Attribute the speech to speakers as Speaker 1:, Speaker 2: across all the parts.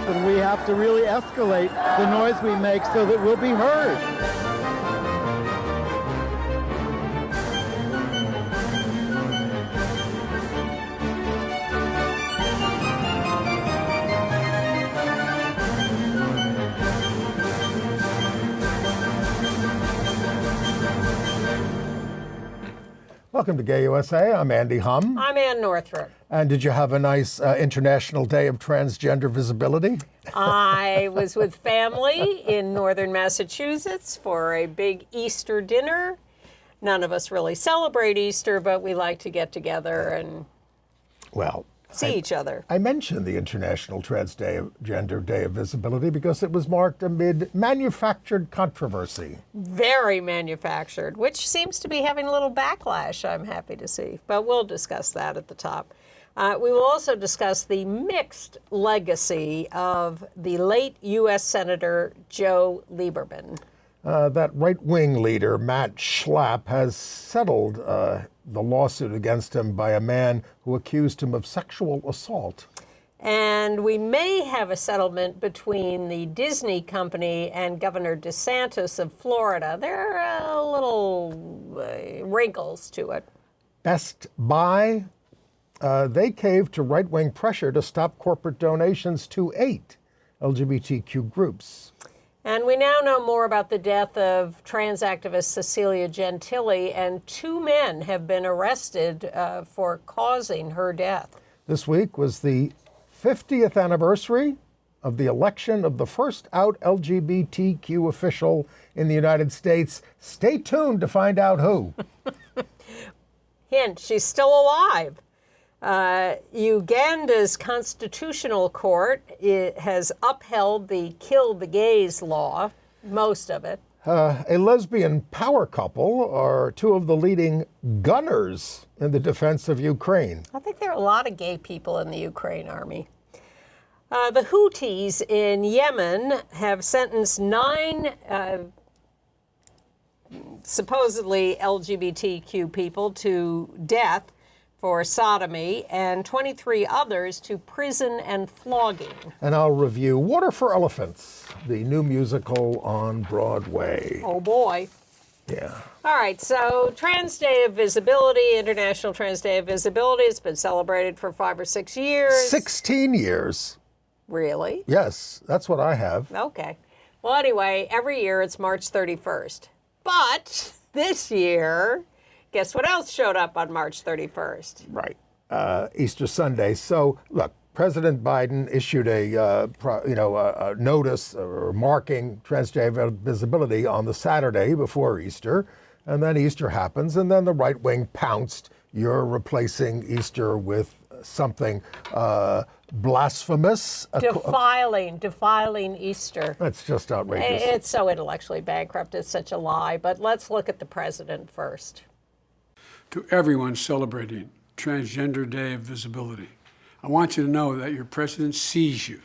Speaker 1: and we have to really escalate the noise we make so that we'll be heard.
Speaker 2: Welcome to GayUSA. I'm Andy Hum.
Speaker 3: I'm Ann Northrup.
Speaker 2: And did you have a nice International Day of Transgender Visibility?
Speaker 3: I was with family in northern Massachusetts for a big Easter dinner. None of us really celebrate Easter, but we like to get together and see each other.
Speaker 2: I mentioned the International Transgender Day of Visibility because it was marked amid manufactured controversy.
Speaker 3: Very manufactured, which seems to be having a little backlash, I'm happy to see. But we'll discuss that at the top. We will also discuss the mixed legacy of the late US Senator Joe Lieberman.
Speaker 2: That right-wing leader, Matt Schlapp, has settled the lawsuit against him by a man who accused him of sexual assault.
Speaker 3: And we may have a settlement between the Disney company and Governor DeSantis of Florida. There are little wrinkles to it.
Speaker 2: Best Buy, they caved to right-wing pressure to stop corporate donations to 8 LGBTQ groups.
Speaker 3: And we now know more about the death of trans activist Cecilia Gentili, and 2 men have been arrested for causing her death.
Speaker 2: This week was the 50th anniversary of the election of the first out LGBTQ official in the United States. Stay tuned to find out who.
Speaker 3: Hint, she's still alive. Uganda's constitutional court has upheld the Kill the Gays law, most of it.
Speaker 2: A lesbian power couple are 2 of the leading gunners in the defense of Ukraine.
Speaker 3: I think there are a lot of gay people in the Ukraine army. The Houthis in Yemen have sentenced 9 supposedly LGBTQ people to death for sodomy, and 23 others to prison and flogging.
Speaker 2: And I'll review Water for Elephants, the new musical on Broadway.
Speaker 3: Oh boy.
Speaker 2: Yeah.
Speaker 3: All right, so Trans Day of Visibility, International Trans Day of Visibility, it's been celebrated for 5 or 6 years.
Speaker 2: 16 years.
Speaker 3: Really?
Speaker 2: Yes, that's what I have.
Speaker 3: Okay. Well, anyway, every year it's March 31st. But this year, guess what else showed up on March 31st?
Speaker 2: Right, Easter Sunday. So, look, President Biden issued a notice marking Trans Day of Visibility on the Saturday before Easter, and then Easter happens, and then the right wing pounced. You're replacing Easter with something blasphemous.
Speaker 3: Defiling Easter.
Speaker 2: That's just outrageous.
Speaker 3: It's so intellectually bankrupt. It's such a lie. But let's look at the president first.
Speaker 4: To everyone celebrating Transgender Day of Visibility, I want you to know that your president sees you.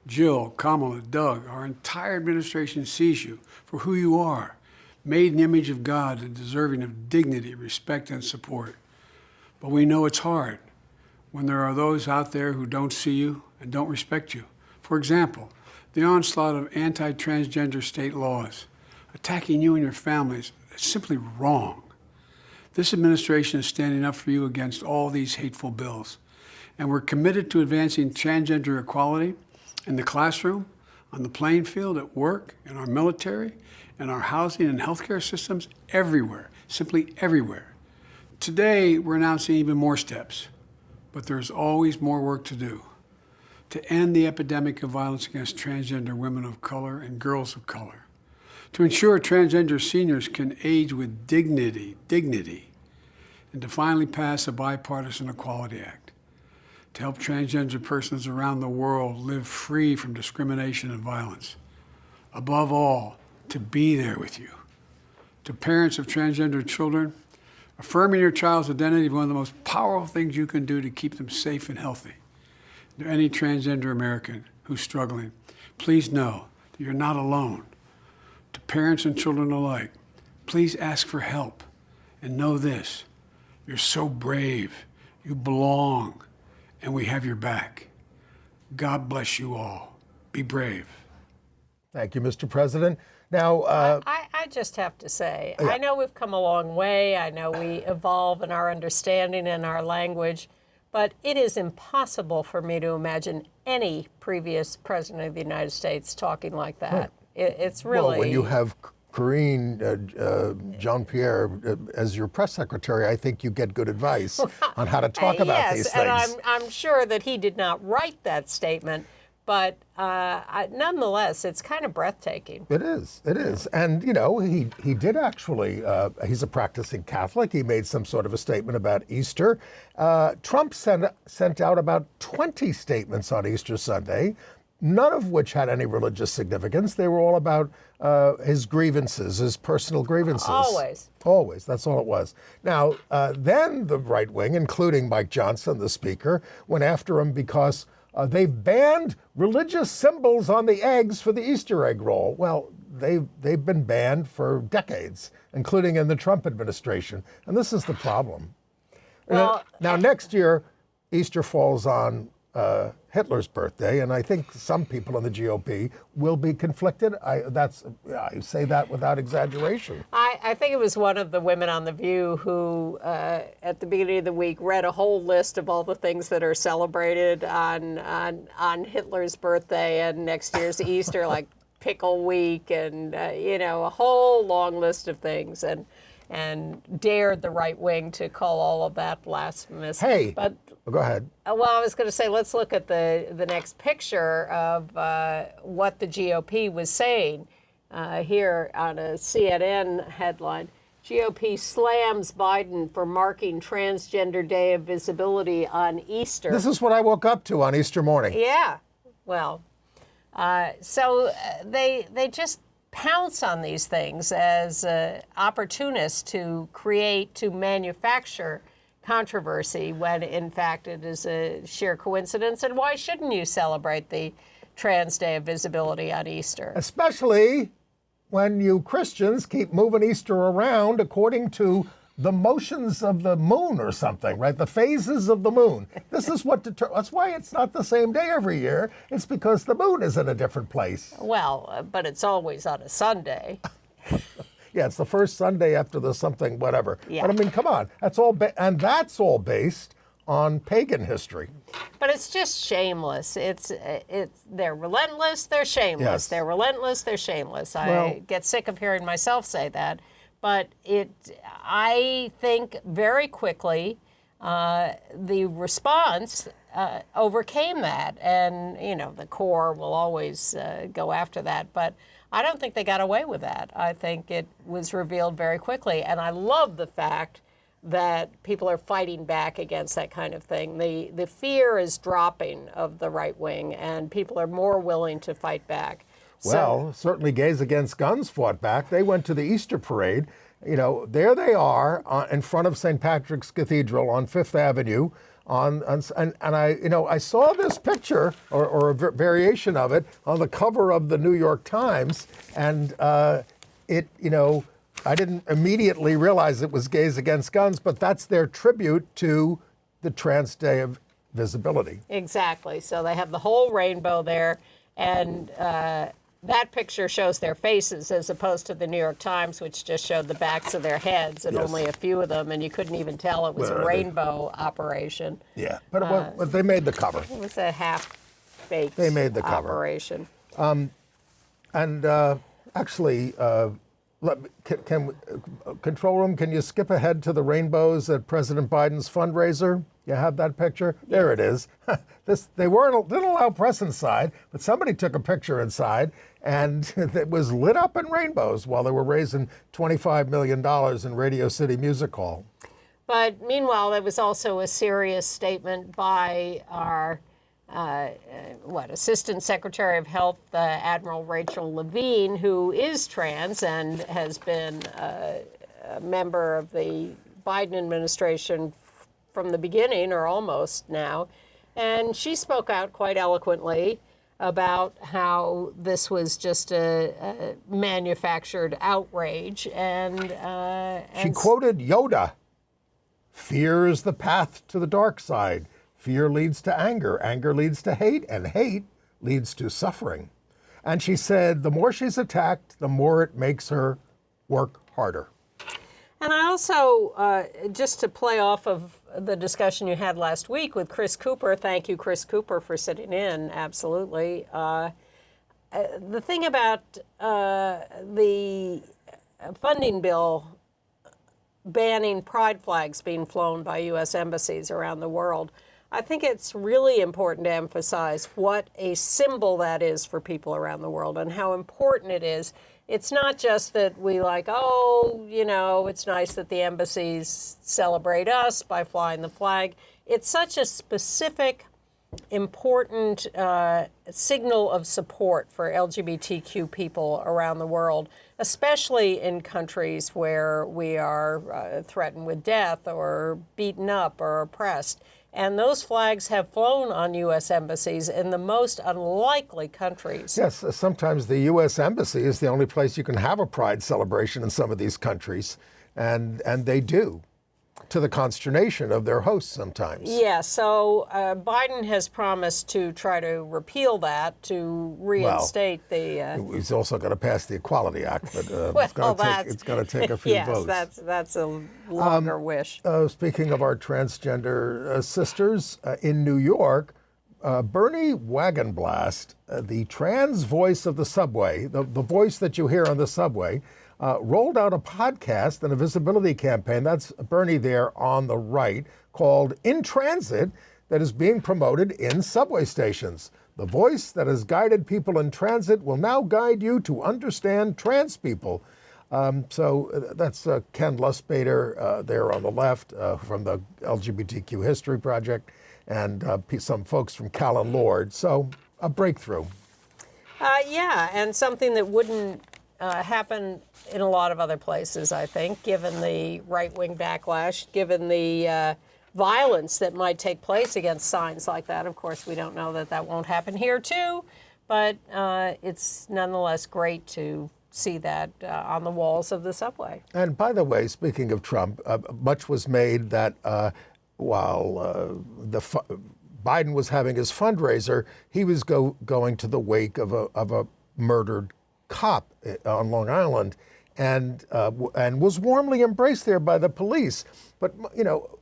Speaker 4: Jill, Kamala, Doug, our entire administration sees you for who you are, made in the image of God and deserving of dignity, respect, and support. But we know it's hard when there are those out there who don't see you and don't respect you. For example, the onslaught of anti-transgender state laws attacking you and your families is simply wrong. This administration is standing up for you against all these hateful bills. And we're committed to advancing transgender equality in the classroom, on the playing field, at work, in our military, in our housing and healthcare systems, everywhere, simply everywhere. Today, we're announcing even more steps, but there's always more work to do to end the epidemic of violence against transgender women of color and girls of color, to ensure transgender seniors can age with dignity, and to finally pass a bipartisan Equality Act, to help transgender persons around the world live free from discrimination and violence. Above all, to be there with you. To parents of transgender children, affirming your child's identity is one of the most powerful things you can do to keep them safe and healthy. To any transgender American who's struggling, please know that you're not alone. To parents and children alike, please ask for help and know this: you're so brave, you belong, and we have your back. God bless you all. Be brave.
Speaker 2: Thank you, Mr. President. Now,
Speaker 3: I just have to say, I know we've come a long way. I know we evolve in our understanding and our language, but it is impossible for me to imagine any previous president of the United States talking like that. It's really...
Speaker 2: well, when you have Karine Jean-Pierre as your press secretary, I think you get good advice on how to talk about these things.
Speaker 3: Yes, and I'm sure that he did not write that statement, but nonetheless, it's kind of breathtaking.
Speaker 2: It is. And, you know, he did actually, he's a practicing Catholic. He made some sort of a statement about Easter. Trump sent out about 20 statements on Easter Sunday, none of which had any religious significance. They were all about his grievances, his personal grievances. Always. That's all it was. Now, then the right wing, including Mike Johnson, the speaker, went after him because they banned religious symbols on the eggs for the Easter egg roll. Well, they've been banned for decades, including in the Trump administration. And this is the problem.
Speaker 3: Well,
Speaker 2: now, next year, Easter falls on Hitler's birthday, and I think some people in the GOP will be conflicted. I say that without exaggeration.
Speaker 3: I think it was one of the women on The View who, at the beginning of the week, read a whole list of all the things that are celebrated on Hitler's birthday and next year's Easter, like Pickle Week and, a whole long list of things. And dared the right wing to call all of that blasphemous.
Speaker 2: Hey,
Speaker 3: but
Speaker 2: go ahead.
Speaker 3: Well, I was going to say, let's look at the next picture of what the GOP was saying here on a CNN headline. GOP slams Biden for marking Transgender Day of Visibility on Easter.
Speaker 2: This is what I woke up to on Easter morning.
Speaker 3: Yeah, well, so they just pounce on these things as opportunists to manufacture controversy when in fact it is a sheer coincidence. And why shouldn't you celebrate the Trans Day of Visibility on Easter?
Speaker 2: Especially when you Christians keep moving Easter around according to the motions of the moon or something, right? The phases of the moon. This is that's why it's not the same day every year. It's because the moon is in a different place.
Speaker 3: Well, but it's always on a Sunday.
Speaker 2: Yeah, it's the first Sunday after the something, whatever.
Speaker 3: Yeah.
Speaker 2: But I mean, come on. That's all based on pagan history.
Speaker 3: But it's just shameless. They're relentless, they're shameless. Yes. They're relentless, they're shameless. I get sick of hearing myself say that. But I think very quickly the response overcame that. And, the core will always go after that. But I don't think they got away with that. I think it was revealed very quickly. And I love the fact that people are fighting back against that kind of thing. The fear is dropping of the right wing, and people are more willing to fight back.
Speaker 2: Well, certainly Gays Against Guns fought back. They went to the Easter parade. There they are in front of St. Patrick's Cathedral on Fifth Avenue. And I saw this picture or a variation of it on the cover of the New York Times, and I didn't immediately realize it was Gays Against Guns, but that's their tribute to the Trans Day of Visibility.
Speaker 3: Exactly. So they have the whole rainbow there, and that picture shows their faces as opposed to the New York Times, which just showed the backs of their heads and only a few of them, and you couldn't even tell it was a rainbow operation.
Speaker 2: Yeah, but they made the cover.
Speaker 3: It was a half-baked
Speaker 2: They made the cover.
Speaker 3: operation.
Speaker 2: Actually, control room, can you skip ahead to the rainbows at President Biden's fundraiser? You have that picture? Yeah. There it is. They didn't allow press inside, but somebody took a picture inside, and it was lit up in rainbows while they were raising $25 million in Radio City Music Hall.
Speaker 3: But meanwhile, there was also a serious statement by our Assistant Secretary of Health, Admiral Rachel Levine, who is trans and has been a member of the Biden administration from the beginning, or almost now. And she spoke out quite eloquently about how this was just a manufactured outrage. And
Speaker 2: she quoted Yoda, "Fear is the path to the dark side. Fear leads to anger. Anger leads to hate. And hate leads to suffering. And she said the more she's attacked, the more it makes her work harder.
Speaker 3: And I also, just to play off of the discussion you had last week with Chris Cooper, thank you, Chris Cooper, for sitting in, absolutely. The thing about the funding bill banning pride flags being flown by U.S. embassies around the world, I think it's really important to emphasize what a symbol that is for people around the world and how important it is. It's not just that we like, oh, you know, it's nice that the embassies celebrate us by flying the flag. It's such a specific, important signal of support for LGBTQ people around the world, especially in countries where we are threatened with death or beaten up or oppressed. And those flags have flown on U.S. embassies in the most unlikely countries.
Speaker 2: Yes, sometimes the U.S. embassy is the only place you can have a pride celebration in some of these countries, and they do, to the consternation of their hosts sometimes.
Speaker 3: Yeah, so Biden has promised to try to repeal that, to reinstate
Speaker 2: He's also going to pass the Equality Act, but it's going to take a few votes.
Speaker 3: Yes, that's a longer wish.
Speaker 2: Speaking of our transgender sisters, in New York, Bernie Wagenblast, the trans voice of the subway, the voice that you hear on the subway, rolled out a podcast and a visibility campaign, that's Bernie there on the right, called In Transit, that is being promoted in subway stations. The voice that has guided people in transit will now guide you to understand trans people. So that's Ken Lusbader there on the left from the LGBTQ History Project, and some folks from Callan Lord. So a breakthrough.
Speaker 3: Yeah, and something that wouldn't happen in a lot of other places, I think, given the right-wing backlash, given the violence that might take place against signs like that. Of course, we don't know that that won't happen here, too, but it's nonetheless great to see that on the walls of the subway.
Speaker 2: And by the way, speaking of Trump, much was made that while Biden was having his fundraiser, he was going to the wake of a murdered cop on Long Island, and was warmly embraced there by the police. But, you know,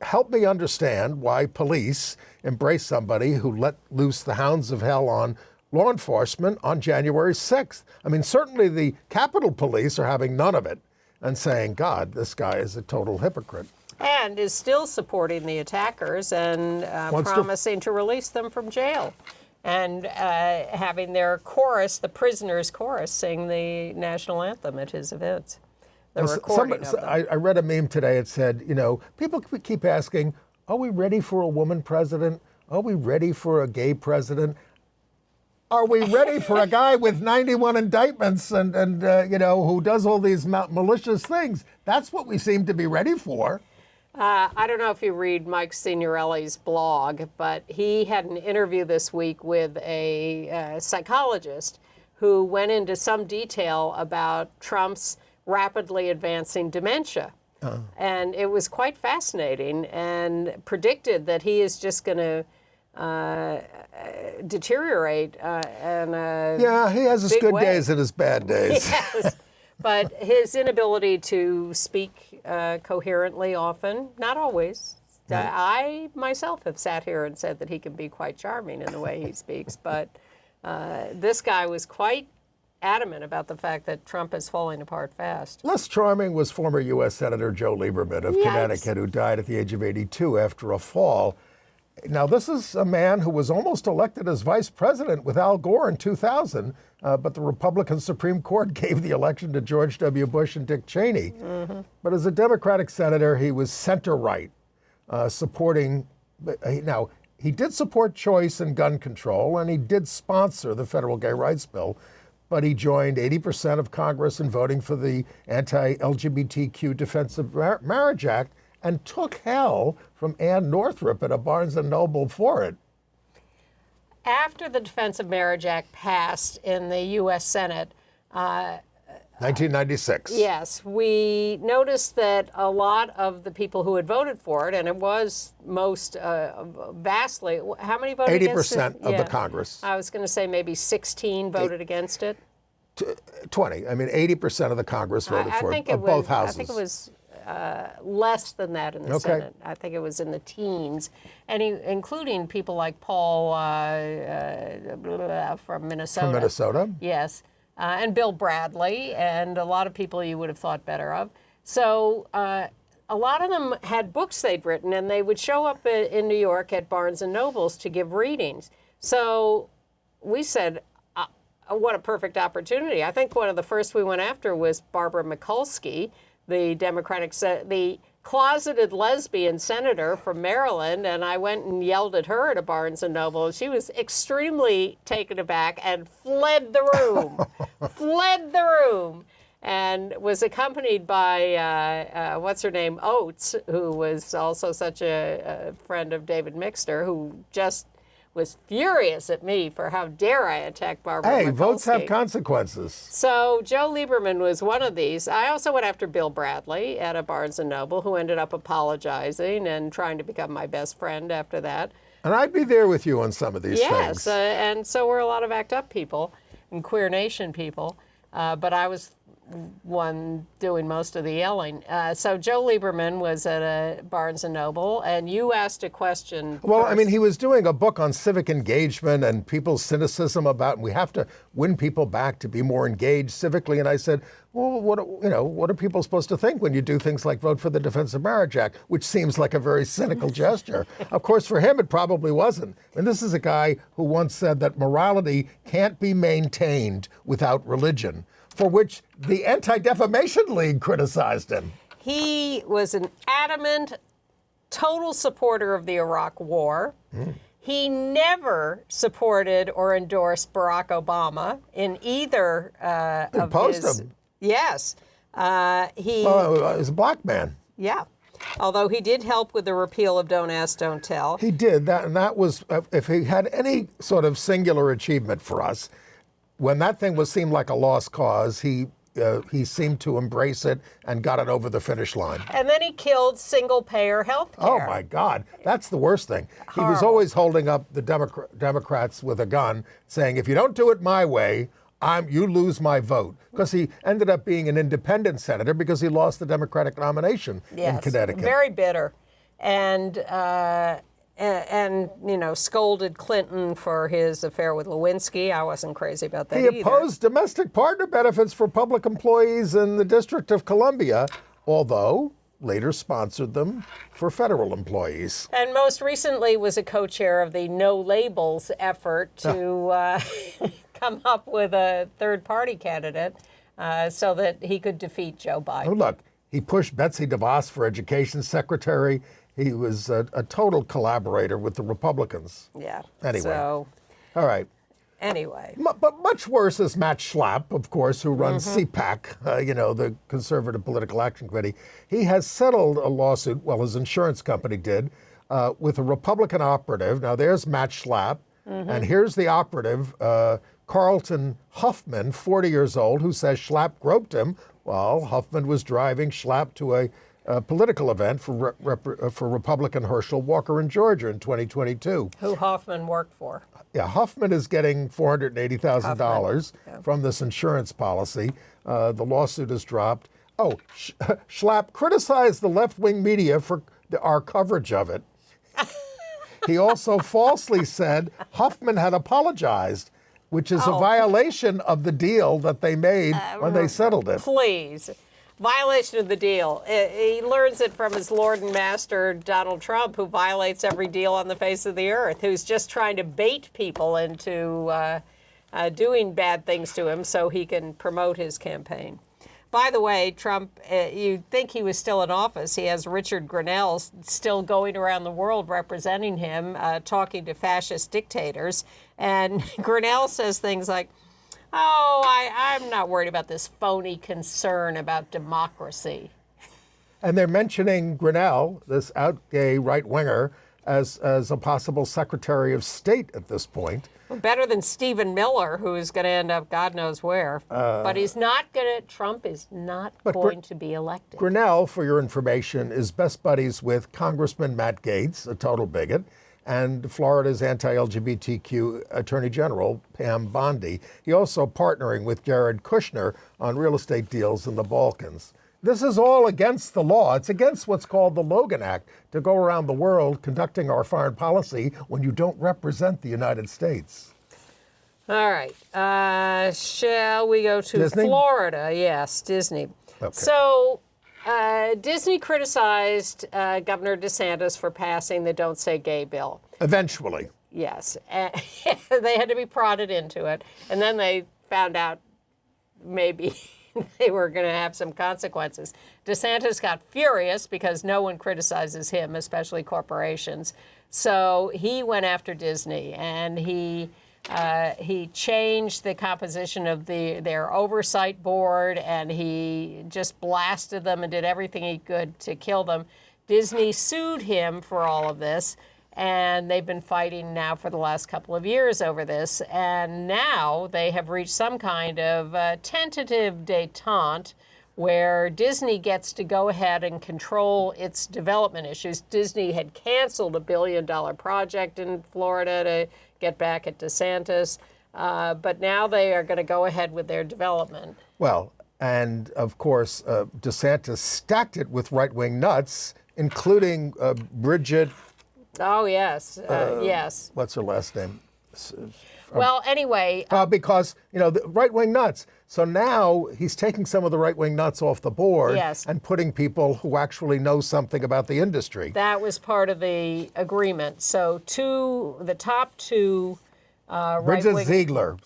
Speaker 2: help me understand why police embrace somebody who let loose the hounds of hell on law enforcement on January 6th. I mean, certainly the Capitol Police are having none of it and saying, God, this guy is a total hypocrite.
Speaker 3: And is still supporting the attackers and promising to release them from jail. And having their chorus, the prisoners' chorus, sing the national anthem at his events. The recording of them.
Speaker 2: I read a meme today. It said, you know, people keep asking, are we ready for a woman president? Are we ready for a gay president? Are we ready for a guy with 91 indictments and you know, who does all these malicious things? That's what we seem to be ready for.
Speaker 3: I don't know if you read Mike Signorelli's blog, but he had an interview this week with a psychologist who went into some detail about Trump's rapidly advancing dementia. And it was quite fascinating, and predicted that he is just going to deteriorate
Speaker 2: yeah, he has his good days and his bad days.
Speaker 3: Yes. But his inability to speak coherently often, not always. I myself have sat here and said that he can be quite charming in the way he speaks, but this guy was quite adamant about the fact that Trump is falling apart fast.
Speaker 2: Less charming was former U.S. Senator Joe Lieberman of Connecticut, who died at the age of 82 after a fall. Now, this is a man who was almost elected as vice president with Al Gore in 2000, but the Republican Supreme Court gave the election to George W. Bush and Dick Cheney. But as a Democratic senator, he was center-right, supporting. Now, he did support choice and gun control, and he did sponsor the federal gay rights bill, but he joined 80% of Congress in voting for the anti-LGBTQ Defense of Marriage Act, and took hell from Ann Northrup at a Barnes & Noble for it.
Speaker 3: After the Defense of Marriage Act passed in the US Senate,
Speaker 2: 1996.
Speaker 3: Yes, we noticed that a lot of the people who had voted for it, and it was most vastly, how many voted against it?
Speaker 2: 80% of the Congress.
Speaker 3: I was going to say maybe 16 voted against it.
Speaker 2: 20. I mean, 80% of the Congress voted for it, of both houses.
Speaker 3: I think it was less than that in the Senate. I think it was in the teens, and including people like Paul from Minnesota.
Speaker 2: From Minnesota?
Speaker 3: Yes. And Bill Bradley, and a lot of people you would have thought better of. So a lot of them had books they'd written, and they would show up in New York at Barnes & Noble's to give readings. So we said, what a perfect opportunity. I think one of the first we went after was Barbara Mikulski, the the closeted lesbian senator from Maryland, and I went and yelled at her at a Barnes & Noble. She was extremely taken aback and fled the room, and was accompanied by, what's her name, Oates, who was also such a friend of David Mixter, who just was furious at me for how dare I attack Barbara Mikulski.
Speaker 2: Hey, votes have consequences.
Speaker 3: So Joe Lieberman was one of these. I also went after Bill Bradley at a Barnes & Noble, who ended up apologizing and trying to become my best friend after that.
Speaker 2: And I'd be there with you on some of these things.
Speaker 3: Yes, and so were a lot of ACT UP people and Queer Nation people. But I was one doing most of the yelling. So Joe Lieberman was at a Barnes & Noble, and you asked a question.
Speaker 2: Well,
Speaker 3: first.
Speaker 2: I mean, he was doing a book on civic engagement and people's cynicism about, we have to win people back to be more engaged civically. And I said, well, what are people supposed to think when you do things like vote for the Defense of Marriage Act, which seems like a very cynical gesture? Of course, for him, it probably wasn't. And this is a guy who once said that morality can't be maintained without religion, for which the Anti-Defamation League criticized him.
Speaker 3: He was an adamant, total supporter of the Iraq War. He never supported or endorsed Barack Obama in either of
Speaker 2: Opposed
Speaker 3: his...
Speaker 2: him.
Speaker 3: Yes. He
Speaker 2: was a black man.
Speaker 3: Yeah. Although he did help with the repeal of Don't Ask, Don't Tell.
Speaker 2: He did that, and that was, if he had any sort of singular achievement for us, when that thing seemed like a lost cause, he seemed to embrace it and got it over the finish line.
Speaker 3: And then he killed single-payer health care.
Speaker 2: Oh, my God. That's the worst thing.
Speaker 3: Horrible.
Speaker 2: He was always holding up the Democrats with a gun, saying, if you don't do it my way, you lose my vote. Because he ended up being an independent senator because he lost the Democratic nomination in Connecticut.
Speaker 3: Very bitter. And scolded Clinton for his affair with Lewinsky. I wasn't crazy about that either.
Speaker 2: He opposed domestic partner benefits for public employees in the District of Columbia, although later sponsored them for federal employees.
Speaker 3: And most recently was a co-chair of the No Labels effort to come up with a third-party candidate so that he could defeat Joe Biden.
Speaker 2: Oh, look, he pushed Betsy DeVos for education secretary. He was a total collaborator with the Republicans.
Speaker 3: Yeah.
Speaker 2: Anyway.
Speaker 3: So,
Speaker 2: all right.
Speaker 3: anyway.
Speaker 2: But much worse is Matt Schlapp, of course, who runs CPAC, the Conservative Political Action Committee. He has settled a lawsuit, well, his insurance company did, with a Republican operative. Now, there's Matt Schlapp, and here's the operative, Carlton Huffman, 40 years old, who says Schlapp groped him while Huffman was driving Schlapp to a political event for Republican Herschel Walker in Georgia in 2022.
Speaker 3: Who Hoffman worked for.
Speaker 2: Yeah, Huffman is getting $480,000 from this insurance policy. The lawsuit is dropped. Oh, Schlapp criticized the left-wing media for our coverage of it. He also falsely said Huffman had apologized, which is a violation of the deal that they made when they settled it.
Speaker 3: Please. Violation of the deal. He learns it from his lord and master, Donald Trump, who violates every deal on the face of the earth, who's just trying to bait people into doing bad things to him so he can promote his campaign. By the way, Trump, you'd think he was still in office. He has Richard Grenell still going around the world representing him, talking to fascist dictators. And Grenell says things like, I'm not worried about this phony concern about democracy.
Speaker 2: And they're mentioning Grenell, this out-gay right-winger, as a possible Secretary of State at this point.
Speaker 3: Better than Stephen Miller, who is going to end up God knows where. But he's not going to, Trump is not going to be elected.
Speaker 2: Grinnell, for your information, is best buddies with Congressman Matt Gaetz, a total bigot, and Florida's anti-LGBTQ Attorney General, Pam Bondi. He also partnering with Jared Kushner on real estate deals in the Balkans. This is all against the law. It's against what's called the Logan Act, to go around the world conducting our foreign policy when you don't represent the United States.
Speaker 3: All right. Shall we go to
Speaker 2: Disney?
Speaker 3: Florida? Yes, Disney.
Speaker 2: Okay.
Speaker 3: So Disney criticized Governor DeSantis for passing the Don't Say Gay bill.
Speaker 2: Eventually.
Speaker 3: Yes. They had to be prodded into it. And then they found out maybe they were going to have some consequences. DeSantis got furious because no one criticizes him, especially corporations. So he went after Disney, and he changed the composition of their oversight board, and he just blasted them and did everything he could to kill them. Disney sued him for all of this, and they've been fighting now for the last couple of years over this. And now they have reached some kind of tentative détente where Disney gets to go ahead and control its development issues. Disney had canceled a $1 billion project in Florida to get back at DeSantis, but now they are going to go ahead with their development.
Speaker 2: Well, and of course, DeSantis stacked it with right-wing nuts, including Bridget.
Speaker 3: Oh, yes. Yes.
Speaker 2: What's her last name?
Speaker 3: Well, anyway.
Speaker 2: Because, the right-wing nuts. So now he's taking some of the right-wing nuts off the board,
Speaker 3: yes,
Speaker 2: and putting people who actually know something about the industry.
Speaker 3: That was part of the agreement. So the top two
Speaker 2: Bridget Ziegler,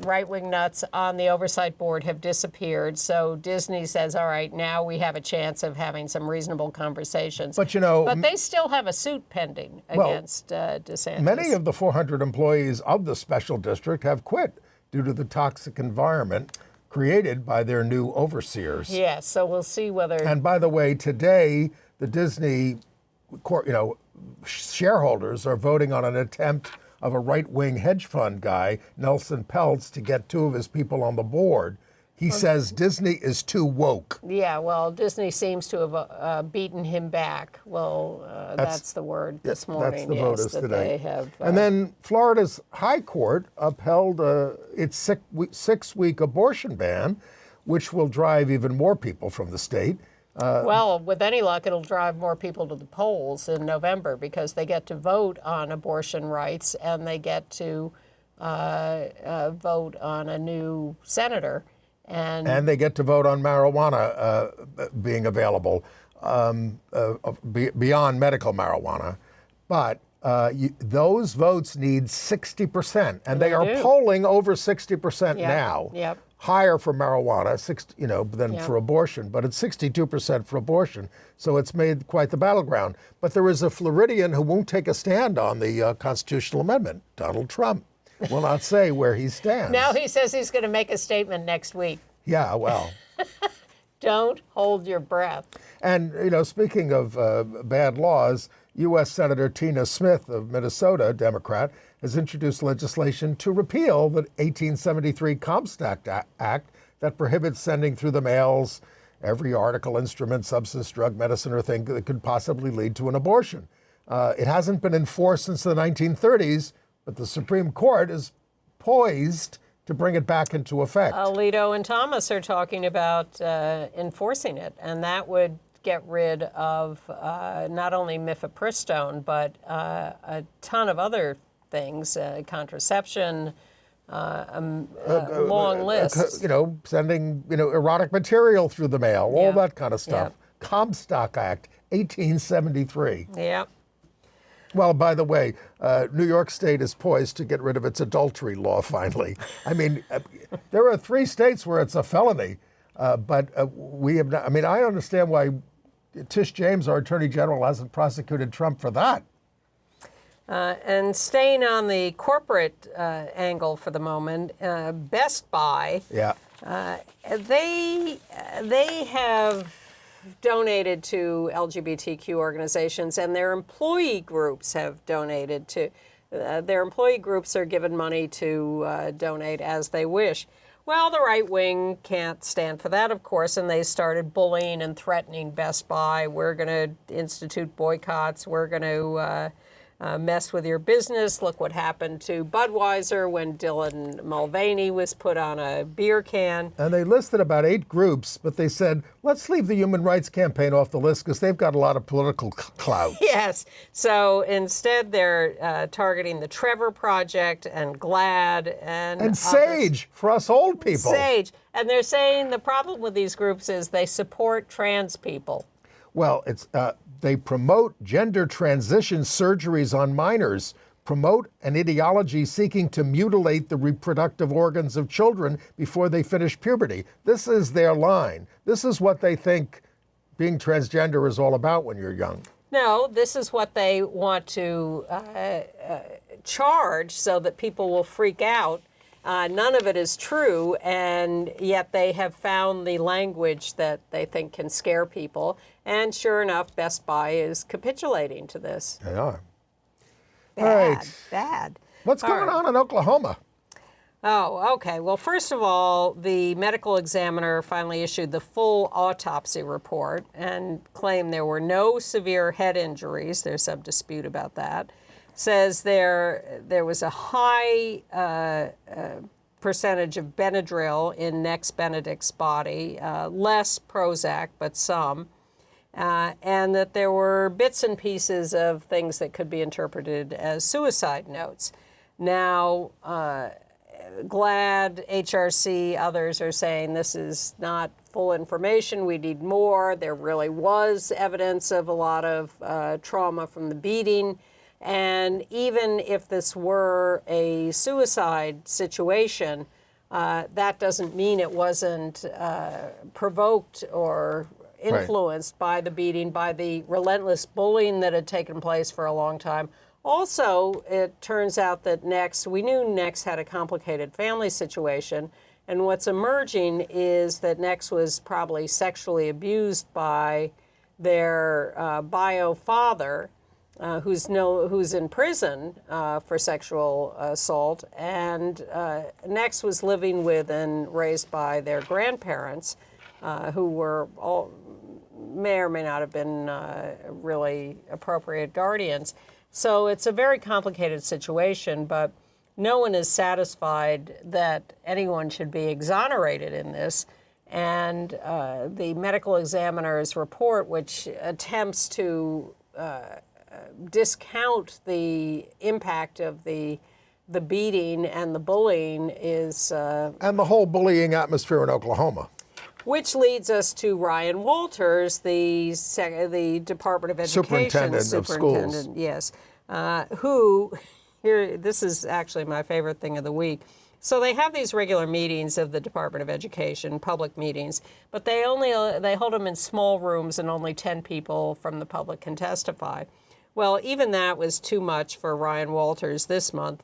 Speaker 3: right-wing nuts on the oversight board have disappeared. So Disney says, all right, now we have a chance of having some reasonable conversations.
Speaker 2: But
Speaker 3: but they still have a suit pending against DeSantis.
Speaker 2: Many of the 400 employees of the special district have quit due to the toxic environment created by their new overseers.
Speaker 3: Yes, so we'll see whether.
Speaker 2: And by the way, today the Disney, shareholders are voting on an attempt of a right-wing hedge fund guy, Nelson Peltz, to get two of his people on the board. He says Disney is too woke.
Speaker 3: Yeah, well, Disney seems to have beaten him back. Well, that's the word this morning.
Speaker 2: That's the vote is
Speaker 3: that
Speaker 2: today.
Speaker 3: They have,
Speaker 2: and then Florida's High Court upheld its six-week abortion ban, which will drive even more people from the state.
Speaker 3: Well, with any luck, it'll drive more people to the polls in November, because they get to vote on abortion rights, and they get to vote on a new senator. And
Speaker 2: they get to vote on marijuana being available beyond medical marijuana. But those votes need 60%, and they are polling over 60% now.
Speaker 3: Yep.
Speaker 2: Higher for marijuana, than for abortion, but it's 62% for abortion. So it's made quite the battleground. But there is a Floridian who won't take a stand on the constitutional amendment, Donald Trump. Will not say where he stands.
Speaker 3: Now he says he's going to make a statement next week.
Speaker 2: Yeah, well.
Speaker 3: Don't hold your breath.
Speaker 2: And, speaking of bad laws, US Senator Tina Smith of Minnesota, Democrat, has introduced legislation to repeal the 1873 Comstock Act that prohibits sending through the mails every article, instrument, substance, drug, medicine, or thing that could possibly lead to an abortion. It hasn't been enforced since the 1930s, but the Supreme Court is poised to bring it back into effect.
Speaker 3: Alito and Thomas are talking about enforcing it, and that would get rid of not only mifepristone, but a ton of other things, contraception, long list.
Speaker 2: Sending erotic material through the mail, all that kind of stuff.
Speaker 3: Yep.
Speaker 2: Comstock Act, 1873.
Speaker 3: Yeah.
Speaker 2: Well, by the way, New York State is poised to get rid of its adultery law finally. I mean, there are 3 states where it's a felony, but we have not. I mean, I understand why Tish James, our Attorney General, hasn't prosecuted Trump for that.
Speaker 3: And staying on the corporate angle for the moment, Best Buy, they have donated to LGBTQ organizations, and their employee groups have donated to. their employee groups are given money to donate as they wish. Well, the right wing can't stand for that, of course, and they started bullying and threatening Best Buy. We're going to institute boycotts. We're going to mess with your business. Look what happened to Budweiser when Dylan Mulvaney was put on a beer can.
Speaker 2: And they listed about 8 groups, but they said, let's leave the Human Rights Campaign off the list because they've got a lot of political clout.
Speaker 3: Yes. So instead, they're targeting the Trevor Project and GLAAD and
Speaker 2: SAGE for us old people.
Speaker 3: SAGE. And they're saying the problem with these groups is they support trans people.
Speaker 2: Well, it's they promote gender transition surgeries on minors, promote an ideology seeking to mutilate the reproductive organs of children before they finish puberty. This is their line. This is what they think being transgender is all about when you're young.
Speaker 3: No, this is what they want to charge so that people will freak out. None of it is true, and yet they have found the language that they think can scare people. And sure enough, Best Buy is capitulating to this.
Speaker 2: They are.
Speaker 3: Bad,
Speaker 2: All right.
Speaker 3: bad.
Speaker 2: What's going on in Oklahoma?
Speaker 3: Oh, okay. Well, first of all, the medical examiner finally issued the full autopsy report and claimed there were no severe head injuries. There's some dispute about that. Says there was a high percentage of Benadryl in Nex Benedict's body, less Prozac, but some, and that there were bits and pieces of things that could be interpreted as suicide notes. Now, GLAAD, HRC, others are saying this is not full information. We need more. There really was evidence of a lot of trauma from the beating. And even if this were a suicide situation, that doesn't mean it wasn't provoked or influenced by the beating, by the relentless bullying that had taken place for a long time. Also, it turns out that we knew Nex had a complicated family situation, and what's emerging is that Nex was probably sexually abused by their bio father, who's in prison for sexual assault, and Nex was living with and raised by their grandparents, who were may or may not have been really appropriate guardians. So it's a very complicated situation, but no one is satisfied that anyone should be exonerated in this. And the medical examiner's report, which attempts to discount the impact of the beating and the bullying, is...
Speaker 2: and the whole bullying atmosphere in Oklahoma.
Speaker 3: Which leads us to Ryan Walters, the Department of Education
Speaker 2: Superintendent of schools.
Speaker 3: Yes, who, here, this is actually my favorite thing of the week. So they have these regular meetings of the Department of Education, public meetings, but they hold them in small rooms and only 10 people from the public can testify. Well, even that was too much for Ryan Walters this month.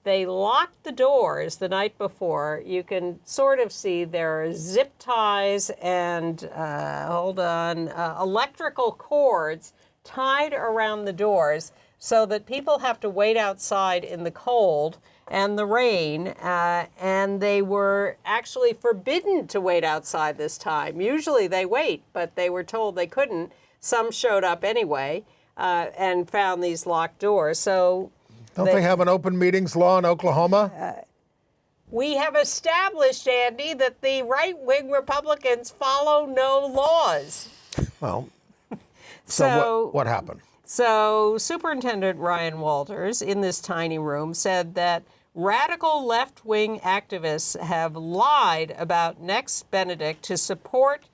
Speaker 3: They locked the doors the night before. You can sort of see there are zip ties and, electrical cords tied around the doors so that people have to wait outside in the cold and the rain, and they were actually forbidden to wait outside this time. Usually they wait, but they were told they couldn't. Some showed up anyway and found these locked doors. So.
Speaker 2: Don't they have an open meetings law in Oklahoma?
Speaker 3: We have established, Andy, that the right-wing Republicans follow no laws.
Speaker 2: Well, so what happened?
Speaker 3: So Superintendent Ryan Walters, in this tiny room, said that radical left-wing activists have lied about Nex Benedict to support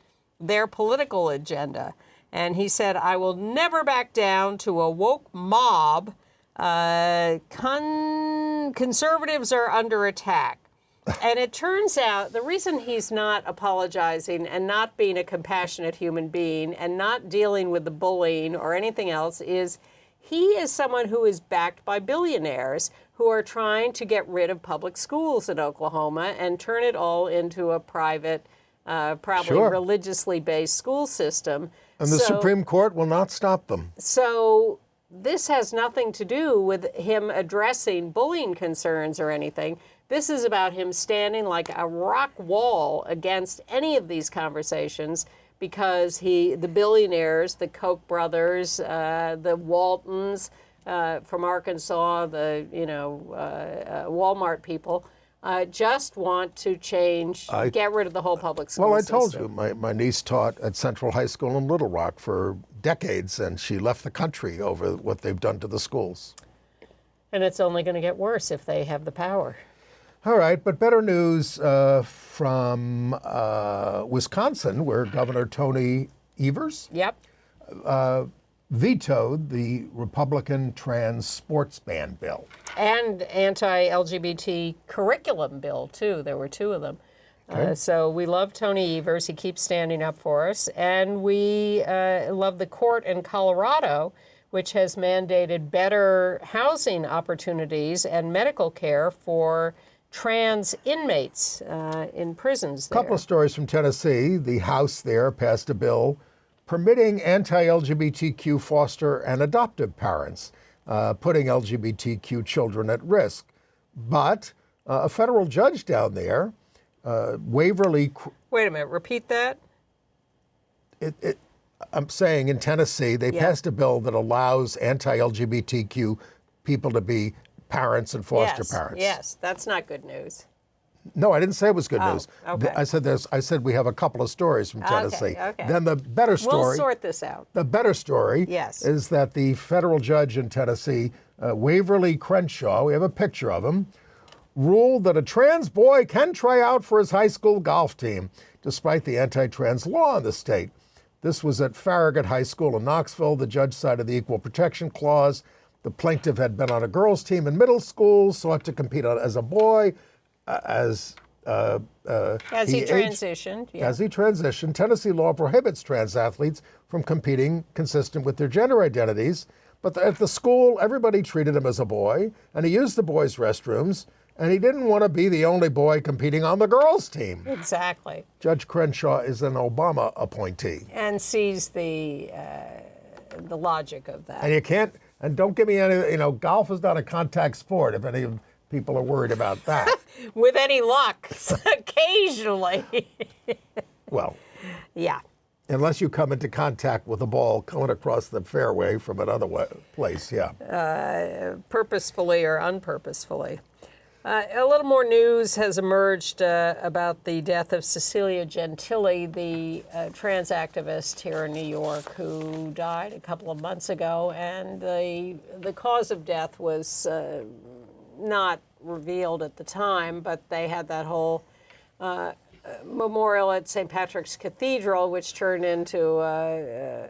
Speaker 3: their political agenda. And he said, I will never back down to a woke mob. Conservatives are under attack. And it turns out the reason he's not apologizing and not being a compassionate human being and not dealing with the bullying or anything else is he is someone who is backed by billionaires who are trying to get rid of public schools in Oklahoma and turn it all into a private, probably religiously based school system.
Speaker 2: And the Supreme Court will not stop them.
Speaker 3: So this has nothing to do with him addressing bullying concerns or anything. This is about him standing like a rock wall against any of these conversations because the billionaires, the Koch brothers, the Waltons from Arkansas, the Walmart people, just want to get rid of the whole public school system.
Speaker 2: Well, I told you, my niece taught at Central High School in Little Rock for decades, and she left the country over what they've done to the schools.
Speaker 3: And it's only going to get worse if they have the power.
Speaker 2: All right, but better news from Wisconsin, where Governor Tony Evers vetoed the Republican trans sports ban bill.
Speaker 3: And anti-LGBT curriculum bill, too. There were two of them. Okay. So we love Tony Evers. He keeps standing up for us. And we love the court in Colorado, which has mandated better housing opportunities and medical care for trans inmates in prisons there.
Speaker 2: A couple of stories from Tennessee. The House there passed a bill permitting anti-LGBTQ foster and adoptive parents, putting LGBTQ children at risk. But a federal judge down there, Waverly...
Speaker 3: Wait a minute, repeat that?
Speaker 2: I'm saying in Tennessee, they passed a bill that allows anti-LGBTQ people to be parents and foster parents.
Speaker 3: Yes, that's not good news.
Speaker 2: No, I didn't say it was good news.
Speaker 3: Okay.
Speaker 2: I said we have a couple of stories from Tennessee.
Speaker 3: Okay.
Speaker 2: Then the better story.
Speaker 3: We'll sort this out.
Speaker 2: The better story is that the federal judge in Tennessee, Waverly Crenshaw, we have a picture of him, ruled that a trans boy can try out for his high school golf team, despite the anti-trans law in the state. This was at Farragut High School in Knoxville. The judge cited the Equal Protection Clause. The plaintiff had been on a girls' team in middle school, sought to compete as a boy. As he transitioned, Tennessee law prohibits trans athletes from competing consistent with their gender identities. But at the school, everybody treated him as a boy, and he used the boys' restrooms, and he didn't want to be the only boy competing on the girls' team.
Speaker 3: Exactly.
Speaker 2: Judge Crenshaw is an Obama appointee.
Speaker 3: And sees the logic of that.
Speaker 2: And you can't, and don't give me any, golf is not a contact sport, if any of people are worried about that.
Speaker 3: With any luck, occasionally.
Speaker 2: Well.
Speaker 3: Yeah.
Speaker 2: Unless you come into contact with a ball coming across the fairway from another place,
Speaker 3: purposefully or unpurposefully. A little more news has emerged about the death of Cecilia Gentili, the trans activist here in New York who died a couple of months ago. And the cause of death was not revealed at the time, but they had that whole memorial at St. Patrick's Cathedral, which turned into a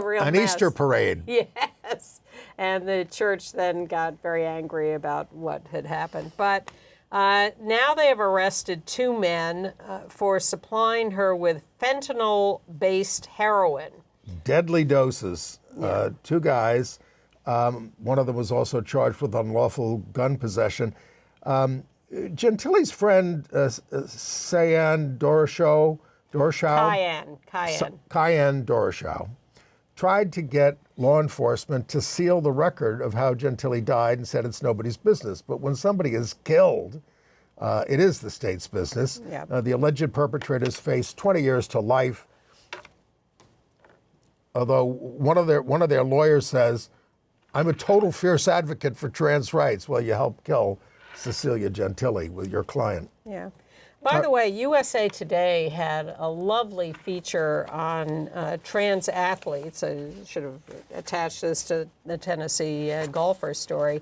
Speaker 3: real
Speaker 2: An
Speaker 3: mess.
Speaker 2: Easter parade.
Speaker 3: Yes. And the church then got very angry about what had happened. But now they have arrested two men for supplying her with fentanyl-based heroin.
Speaker 2: Deadly doses. Two guys. One of them was also charged with unlawful gun possession. Gentili's friend, Cayenne Doroshow, tried to get law enforcement to seal the record of how Gentili died and said it's nobody's business. But when somebody is killed, it is the state's business.
Speaker 3: Yep.
Speaker 2: The alleged perpetrators face 20 years to life. Although one of their lawyers says, "I'm a total fierce advocate for trans rights." Well, you helped kill Cecilia Gentili with your client.
Speaker 3: Yeah. By the way, USA Today had a lovely feature on trans athletes. I should have attached this to the Tennessee golfer story,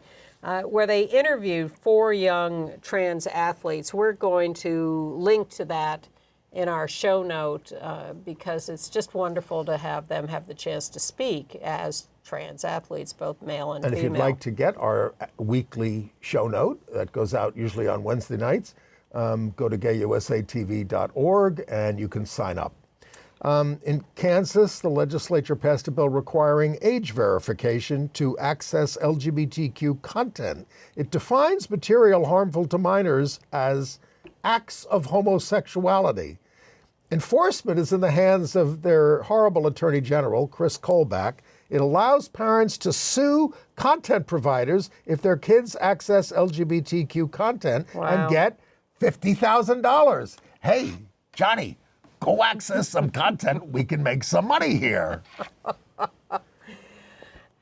Speaker 3: where they interviewed 4 young trans athletes. We're going to link to that in our show note because it's just wonderful to have them have the chance to speak as trans athletes, both male and female.
Speaker 2: And if you'd like to get our weekly show note, that goes out usually on Wednesday nights, go to GayUSATV.org and you can sign up. In Kansas, the legislature passed a bill requiring age verification to access LGBTQ content. It defines material harmful to minors as acts of homosexuality. Enforcement is in the hands of their horrible Attorney General, Chris Colback, It allows parents to sue content providers if their kids access LGBTQ content and get $50,000. Hey, Johnny, go access some content. We can make some money here.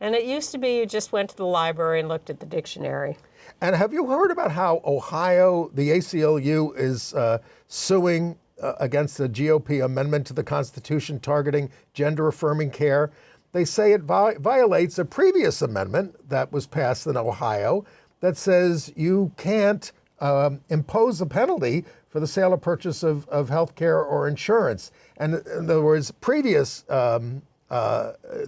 Speaker 3: And it used to be you just went to the library and looked at the dictionary.
Speaker 2: And have you heard about how Ohio, the ACLU, is suing against the GOP amendment to the Constitution targeting gender-affirming care? They say it violates a previous amendment that was passed in Ohio that says you can't impose a penalty for the sale or purchase of health care or insurance. And in other words, previous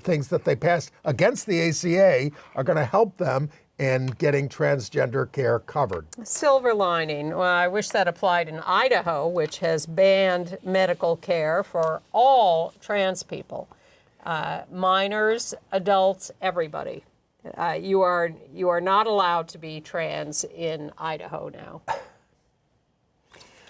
Speaker 2: things that they passed against the ACA are going to help them in getting transgender care covered.
Speaker 3: Silver lining. Well, I wish that applied in Idaho, which has banned medical care for all trans people. Minors, adults, everybody. You are not allowed to be trans in Idaho now.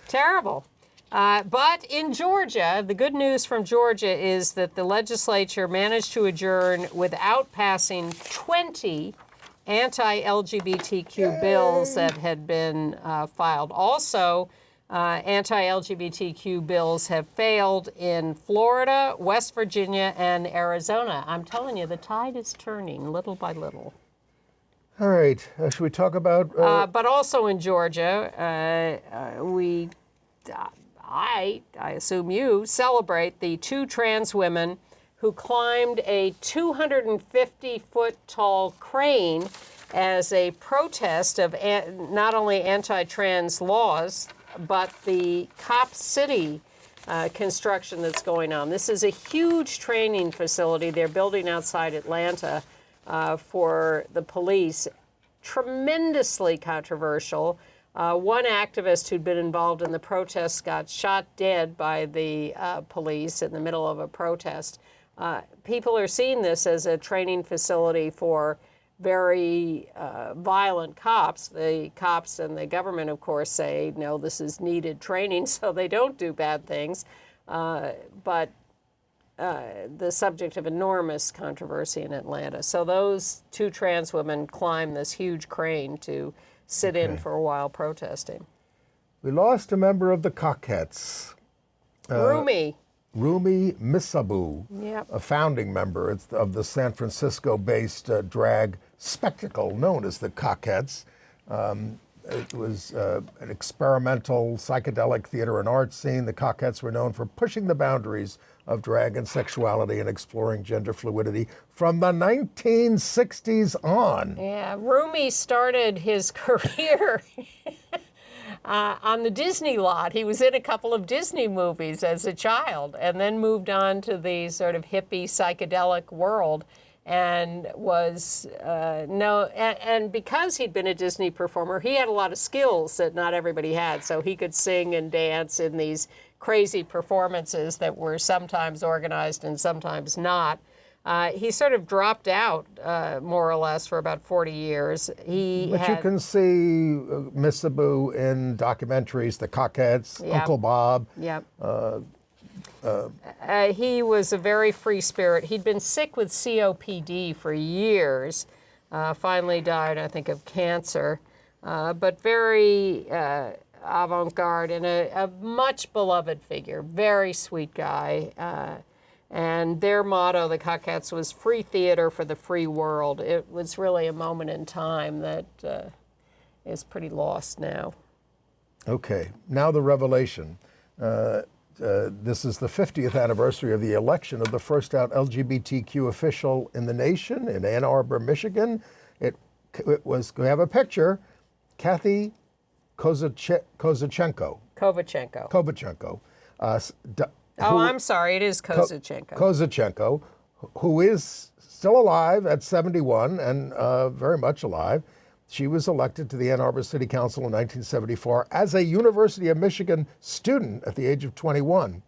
Speaker 3: Terrible. But in Georgia, the good news from Georgia is that the legislature managed to adjourn without passing 20 anti-LGBTQ bills that had been filed. Also, anti-LGBTQ bills have failed in Florida, West Virginia, and Arizona. I'm telling you, the tide is turning little by little.
Speaker 2: All right. Should we talk about...
Speaker 3: But also in Georgia, I assume you celebrate the 2 trans women who climbed a 250-foot-tall crane as a protest of not only anti-trans laws, but the Cop City construction that's going on. This is a huge training facility they're building outside Atlanta for the police. Tremendously controversial. One activist who'd been involved in the protests got shot dead by the police in the middle of a protest. People are seeing this as a training facility for very violent cops. The cops and the government, of course, say, no, this is needed training so they don't do bad things. But the subject of enormous controversy in Atlanta. So those 2 trans women climbed this huge crane to sit in for a while protesting.
Speaker 2: We lost a member of the Cockettes.
Speaker 3: Rumi
Speaker 2: Misabu,
Speaker 3: Yep.
Speaker 2: a founding member of the San Francisco-based drag spectacle known as the Cockettes. It was an experimental psychedelic theater and art scene. The Cockettes were known for pushing the boundaries of drag and sexuality and exploring gender fluidity from the 1960s on.
Speaker 3: Yeah, Rumi started his career on the Disney lot. He was in a couple of Disney movies as a child and then moved on to the sort of hippie psychedelic world and was and because he'd been a Disney performer, he had a lot of skills that not everybody had. So he could sing and dance in these crazy performances that were sometimes organized and sometimes not. He sort of dropped out, more or less, for about 40 years.
Speaker 2: You can see Misabu in documentaries, The Cockettes,
Speaker 3: Yep.
Speaker 2: Uncle Bob.
Speaker 3: Yep. He was a very free spirit. He'd been sick with COPD for years. Finally died, I think, of cancer. But very avant-garde and a much beloved figure. Very sweet guy. And their motto, the Cockettes, was free theater for the free world. It was really a moment in time that is pretty lost now.
Speaker 2: Okay, now the revelation. This is the 50th anniversary of the election of the first out LGBTQ official in the nation in Ann Arbor, Michigan. It was, we have a picture, Kathy Kovachenko.
Speaker 3: I'm sorry, it is Kozichenko.
Speaker 2: Kozichenko, who is still alive at 71 and very much alive. She was elected to the Ann Arbor City Council in 1974 as a University of Michigan student at the age of 21.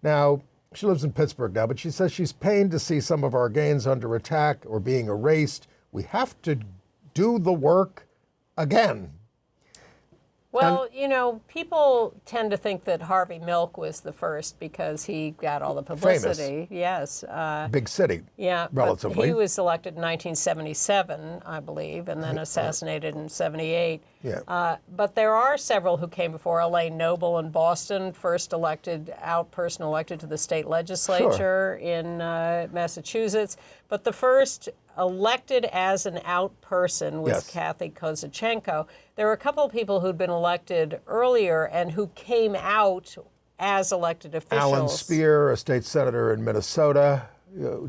Speaker 2: Now, she lives in Pittsburgh now, but she says she's pained to see some of our gains under attack or being erased. We have to do the work again.
Speaker 3: Well, you know, people tend to think that Harvey Milk was the first because he got all the publicity.
Speaker 2: Famous.
Speaker 3: Yes.
Speaker 2: Big city,
Speaker 3: Yeah,
Speaker 2: relatively.
Speaker 3: but he was elected in 1977, I believe, and then assassinated in 78.
Speaker 2: Yeah.
Speaker 3: But there are several who came before. Elaine Noble in Boston, first person elected to the state legislature in Massachusetts. But the first elected as an out person was Kathy Kozachenko. There were a couple of people who'd been elected earlier and who came out as elected officials.
Speaker 2: Alan Speer, a state senator in Minnesota,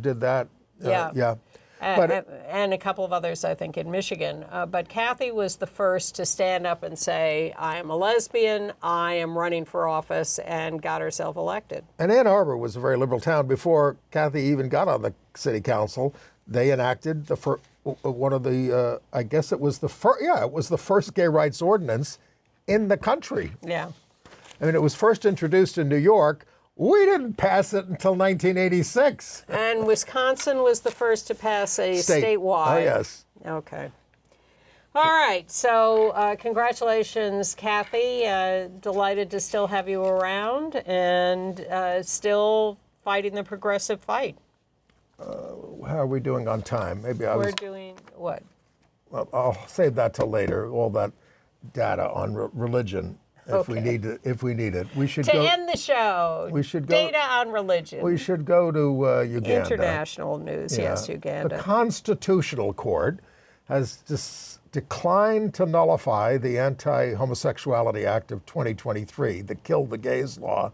Speaker 2: did that.
Speaker 3: Yeah. And a couple of others, I think, in Michigan. But Kathy was the first to stand up and say, I am a lesbian, I am running for office, and got herself elected.
Speaker 2: And Ann Arbor was a very liberal town. Before Kathy even got on the city council, they enacted one of the, I guess it was the first, it was the first gay rights ordinance in the country.
Speaker 3: Yeah.
Speaker 2: I mean, it was first introduced in New York. We didn't pass it until 1986.
Speaker 3: And Wisconsin was the first to pass a statewide.
Speaker 2: Oh, yes.
Speaker 3: Okay. All right. So congratulations, Kathy. Delighted to still have you around and still fighting the progressive fight.
Speaker 2: How are we doing on time? Maybe
Speaker 3: We're doing what?
Speaker 2: Well, I'll save that till later. All that data on religion. If we need it, we should
Speaker 3: to
Speaker 2: go.
Speaker 3: end the show.
Speaker 2: We should go.
Speaker 3: Data on religion.
Speaker 2: We should go to Uganda.
Speaker 3: International news, yes, Uganda.
Speaker 2: The Constitutional Court has declined to nullify the Anti-Homosexuality Act of 2023, the Kill the Gays law.